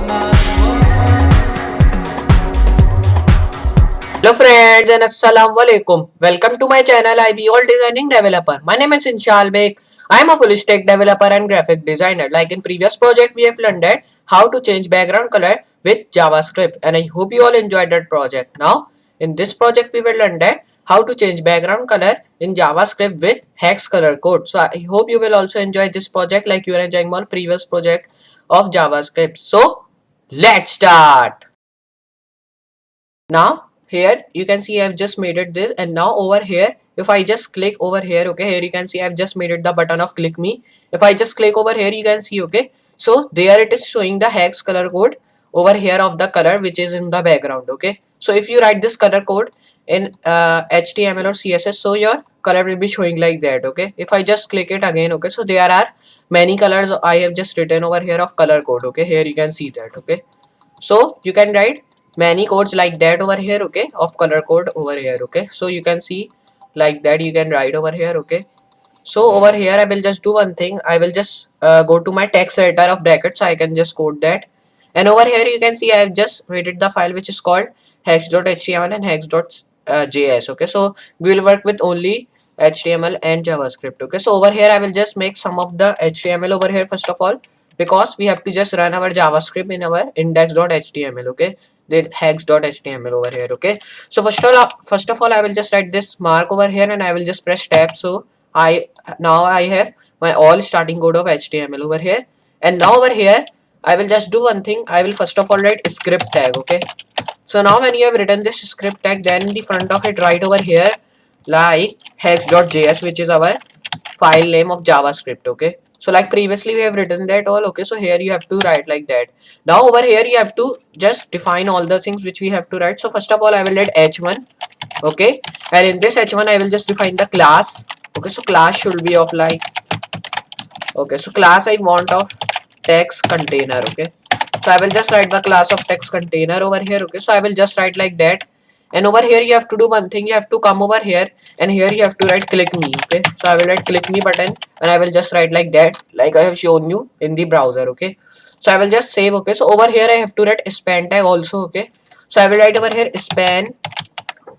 Hello friends and assalamu alaikum. Welcome to my channel IB All Designing Developer. My name is Inshal Beg. I am a full stack developer and graphic designer. Like in previous project we have learned that how to change background color with JavaScript, and I hope you all enjoyed that project. Now in this project we will learn that how to change background color in JavaScript with hex color code. So I hope you will also enjoy this project like you are enjoying my previous project of JavaScript. So let's start. Now here you can see I've just made it this, and now over here if I just click over here, okay, here you can see I've just made it the button of click me. If I just click over here you can see, okay, so there it is showing the hex color code over here of the color which is in the background. Okay, so if you write this color code in HTML or CSS, so your color will be showing like that. Okay, if I just click it again, okay, so there are many colors I have just written over here of color code. Okay, here you can see that. Okay, so you can write many codes like that over here, okay, of color code over here. Okay, so you can see like that you can write over here. Okay, so over here I will just do one thing. I will just go to my text editor of brackets so I can just code that, and over here you can see I have just created the file which is called hex.html and hex.js. Okay, so we will work with only HTML and JavaScript. Okay, so over here I will just make some of the HTML over here first of all, because we have to just run our JavaScript in our index.html. Okay, then hex.html over here. Okay, so first of all I will just write this mark over here and I will just press tab. So I have my all starting code of HTML over here, and now over here I will just do one thing. I will first of all write script tag. Okay, so now when you have written this script tag, then in the front of it write over here like hex.js, which is our file name of JavaScript. Okay, so like previously we have written that all. Okay, so here you have to write like that. Now over here you have to just define all the things which we have to write. So first of all I will write h1. Okay, and in this h1 I will just define the class. Okay, so class should be of like, okay, so class I want of text container. Okay, so I will just write the class of text container over here. Okay, so I will just write like that, and over here you have to do one thing. You have to come over here and here you have to write click me. Okay, so I will write click me button and I will just write like that, like I have shown you in the browser. Okay, so I will just save. Okay, so over here I have to write span tag also. Okay, so I will write over here span,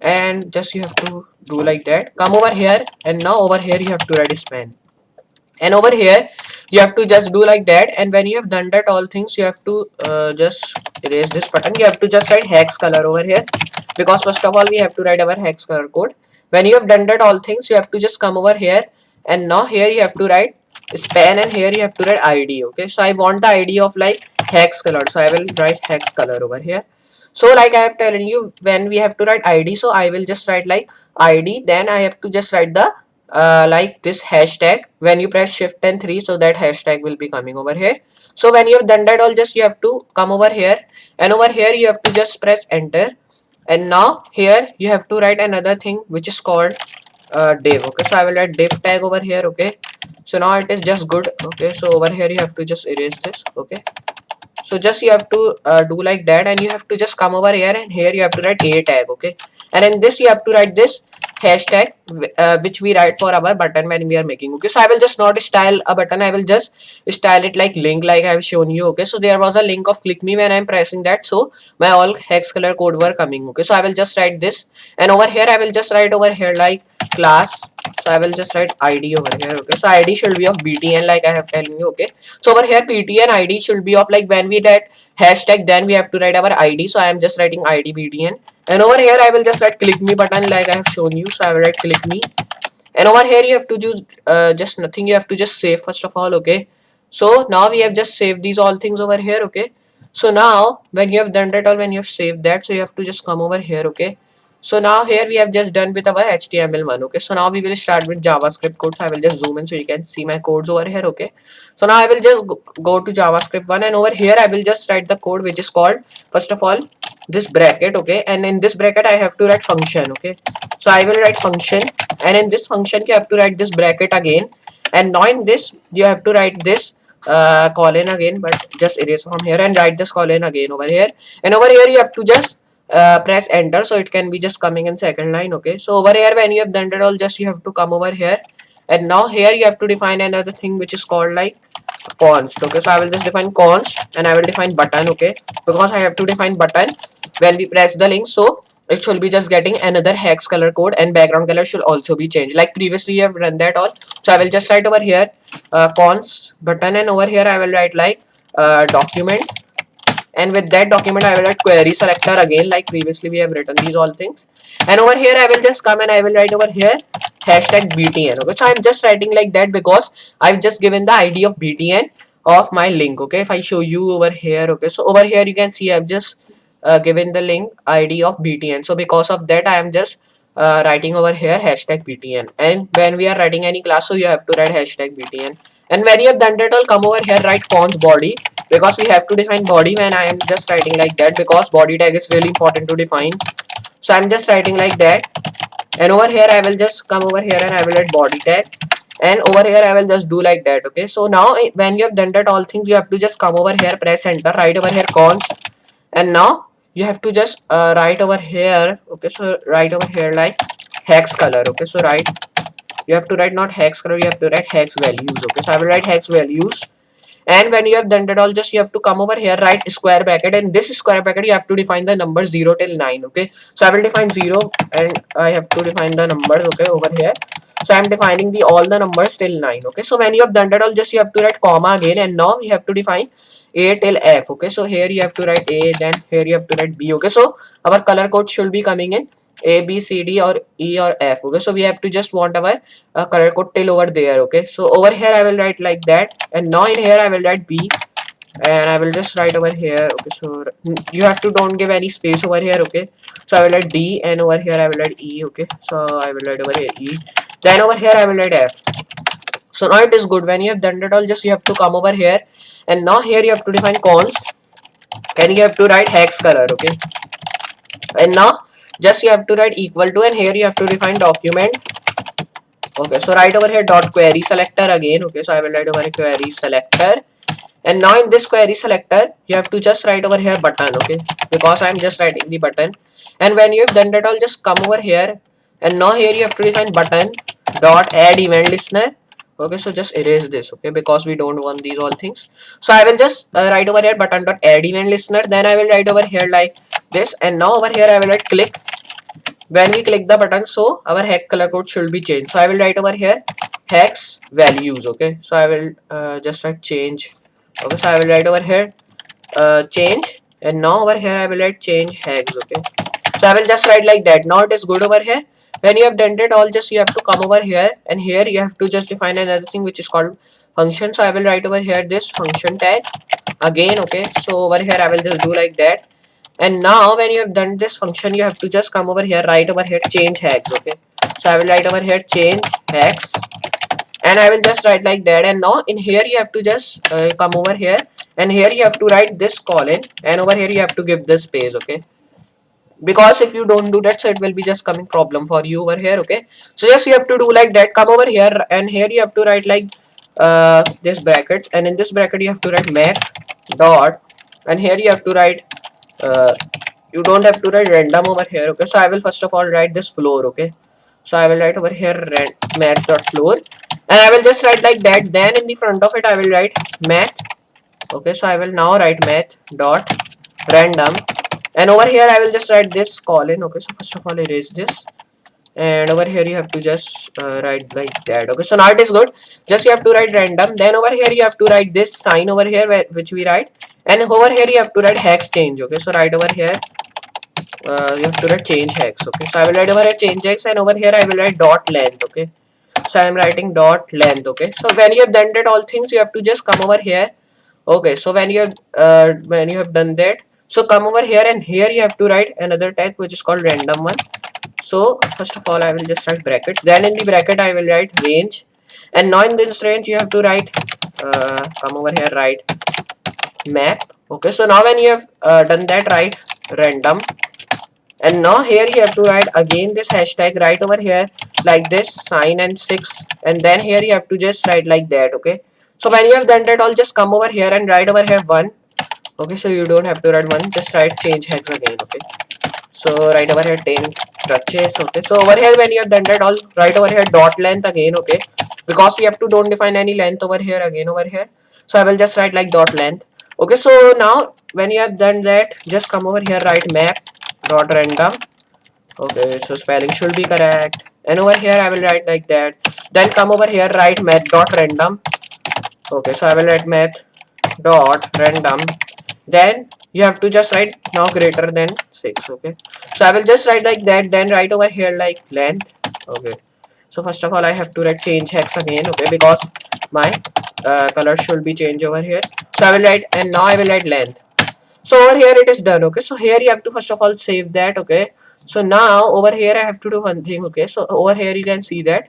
and just you have to do like that, come over here, and now over here you have to write span, and over here you have to just do like that. And when you have done that all things, you have to just erase this button. You have to just write hex color over here, because first of all we have to write our hex color code. When you have done that all things, you have to just come over here, and now here you have to write span, and here you have to write id. Okay, so I want the id of like hex color, so I will write hex color over here. So like I have telling you, when we have to write id, so I will just write like id, then I have to just write the like this hashtag. When you press shift and 3, so that hashtag will be coming over here. So when you have done that all, just you have to come over here, and over here you have to just press enter, and now here you have to write another thing which is called div. Okay, so I will write div tag over here. Okay, so now it is just good. Okay, so over here you have to just erase this. Okay, so just you have to do like that, and you have to just come over here, and here you have to write a tag. Okay, and in this you have to write this hashtag which we write for our button when we are making. Okay, so I will just not style a button, I will just style it like link, like I have shown you. Okay, so there was a link of click me when I'm pressing that, so my all hex color code were coming. Okay, so I will just write this, and over here I will just write over here like class. So I will just write id over here. Okay, so id should be of btn, like I have telling you. Okay, so over here btn id should be of like when we write hashtag, then we have to write our id. So I am just writing id btn, and over here I will just write click me button, like I have shown you. So I will write click me, and over here you have to do just nothing. You have to just save first of all. Okay, so now we have just saved these all things over here. Okay, so now when you have done that all, when you have saved that, so you have to just come over here. Okay, so now here we have just done with our HTML one. Okay, so now we will start with JavaScript code. So I will just zoom in so you can see my codes over here. Okay, so now I will just go to JavaScript one, and over here I will just write the code which is called first of all this bracket. Okay, and in this bracket I have to write function. Okay, so I will write function, and in this function you have to write this bracket again, and now in this you have to write this colon again, but just erase from here and write this colon again over here, and over here you have to just press enter, so it can be just coming in second line. Okay, so over here when you have done it all, just you have to come over here, and now here you have to define another thing which is called like const. Okay, so I will just define const and I will define button. Okay, because I have to define button when we press the link, so it should be just getting another hex color code, and background color should also be changed like previously you have run that all. So I will just write over here const button, and over here I will write like document, and with that document I will write query selector again like previously we have written these all things. And over here I will just come and I will write over here hashtag btn. Okay, so I'm just writing like that because I've just given the id of btn of my link. Okay, if I show you over here, okay, so over here you can see I've just given the link id of btn, so because of that I am just writing over here hashtag btn. And when we are writing any class, so you have to write hashtag btn. And when you have done that all, come over here, write const body, because we have to define body. When I am just writing like that because body tag is really important to define, so I'm just writing like that. And over here I will just come over here and I will write body tag, and over here I will just do like that. Okay, so now when you have done that all things, you have to just come over here, press enter, write over here const, and now you have to just write over here. Okay, so write over here like hex color. Okay, so write, you have to write not hex color, you have to write hex values. Okay, so I will write hex values. And when you have done that all, just you have to come over here, write square bracket, and this square bracket you have to define the number 0 till 9. Okay, so I will define 0 and I have to define the numbers. Okay, over here, so I'm defining the all the numbers till 9. Okay, so when you have done that all, just you have to write comma again, and now you have to define a till f. Okay, so here you have to write a, then here you have to write b. Okay, so our color code should be coming in a, b, c, d or e or f. Okay, so we have to just want our color code till over there. Okay, so over here I will write like that, and now in here I will write b, and I will just write over here. Okay, so you have to don't give any space over here. Okay, so I will write d, and over here I will write e. Okay, so I will write over here e, then over here I will write f. So now it is good. When you have done that all, just you have to come over here, and now here you have to define const, and you have to write hex color. Okay, and now just you have to write equal to, and here you have to define document. Okay, so write over here dot query selector again. Okay, so I will write over here query selector, and now in this query selector you have to just write over here button. Okay, because I'm just writing the button. And when you have done that all, just come over here, and now here you have to define button dot add event listener. Okay, so just erase this. Okay, because we don't want these all things. So I will just write over here button dot add event listener, then I will write over here like this, and now over here I will write click. When we click the button, so our hex color code should be changed. So I will write over here hex values. Okay, so I will just write change. Okay, so I will write over here change, and now over here I will write change hex. Okay, so I will just write like that. Now it is good over here. When you have done it all, just you have to come over here, and here you have to just define another thing which is called function. So I will write over here this function tag again. Okay, so over here I will just do like that. And now when you have done this function, you have to just come over here, write over here change hex. Okay, so I will write over here change hex, and I will just write like that. And now in here you have to just come over here, and here you have to write this colon, and over here you have to give this space. Okay, because if you don't do that, so it will be just coming problem for you over here. Okay, so just you have to do like that. Come over here, and here you have to write like this brackets, and in this bracket you have to write math dot, and here you have to write you don't have to write random over here. Okay, so I will first of all write this floor. Okay, so I will write over here math dot floor, and I will just write like that. Then in the front of it I will write math. Okay, so I will now write math dot random, and over here I will just write this colon. Okay, so first of all erase this, and over here you have to just write like that. Okay, so now it is good. Just you have to write random, then over here you have to write this sign over here which we write, and over here you have to write hex change. Okay, so write over here you have to write change hex. Okay, so I will write over here change hex, and over here I will write dot length. Okay, so I am writing dot length. Okay, so when you have done that all things, you have to just come over here. Okay, so when you have done that, so come over here, and here you have to write another tag which is called random one. So first of all I will just write brackets, then in the bracket I will write range, and now in this range you have to write come over here, write map. Okay, so now when you have done that, write random, and now here you have to write again this hashtag right over here like this sign and 6, and then here you have to just write like that. Okay, so when you have done that all, just come over here and write over here 1. Okay, so you don't have to write 1, just write change hex again. Okay, so write over here 10 touches. Okay, so over here when you have done that all, write over here dot length again. Okay, because we have to don't define any length over here again over here. So I will just write like dot length. Okay, so now when you have done that, just come over here, write map dot random. Okay, so spelling should be correct. And over here I will write like that. Then come over here, write math dot random. Okay, so I will write math dot random. Then you have to just write now greater than 6. Okay, so I will just write like that. Then write over here like length. Okay, so first of all I have to write change hex again. Okay, because my color should be changed over here. So I will write, and now I will write length. So over here it is done. Okay, so here you have to first of all save that. Okay, so now over here I have to do one thing. Okay, so over here you can see that.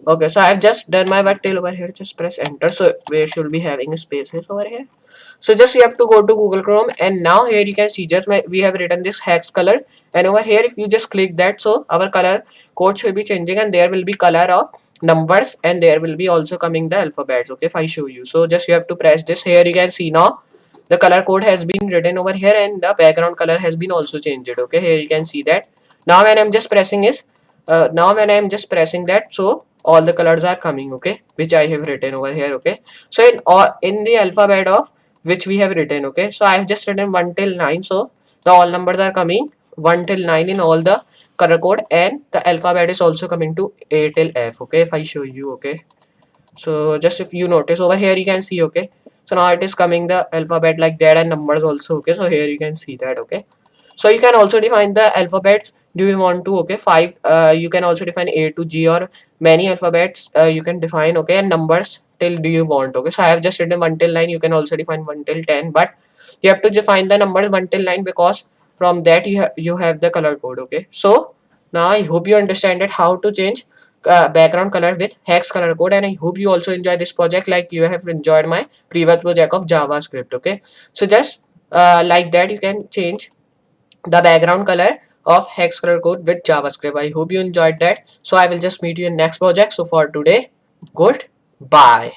Okay, so I have just done my work till over here. Just press enter. So we should be having spaces over here. So just you have to go to Google Chrome, and now here you can see just we have written this hex color, and over here if you just click that, so our color code should be changing, and there will be color of numbers, and there will be also coming the alphabets. Okay, if I show you, so just you have to press this. Here you can see now the color code has been written over here, and the background color has been also changed. Okay, here you can see that. Now when I'm just pressing is that, so all the colors are coming. Okay, which I have written over here. Okay, so in the alphabet of which we have written. Okay, so I have just written 1 till 9, so the all numbers are coming 1 till 9 in all the color code, and the alphabet is also coming to A till F. Okay, if I show you. Okay, so just if you notice over here you can see. Okay, so now it is coming the alphabet like that, and numbers also. Okay, so here you can see that. Okay, so you can also define the alphabets. Do you want to? Okay, 5, you can also define A to G, or many alphabets you can define. Okay, and numbers till do you want. Okay, so I have just written 1 till 9. You can also define 1 till 10, but you have to define the numbers 1 till 9, because from that you have the color code. Okay, so now I hope you understand that how to change background color with hex color code, and I hope you also enjoy this project like you have enjoyed my previous project of JavaScript. Okay, so just like that you can change the background color of hex color code with JavaScript. I hope you enjoyed that. So I will just meet you in next project. So for today, goodbye.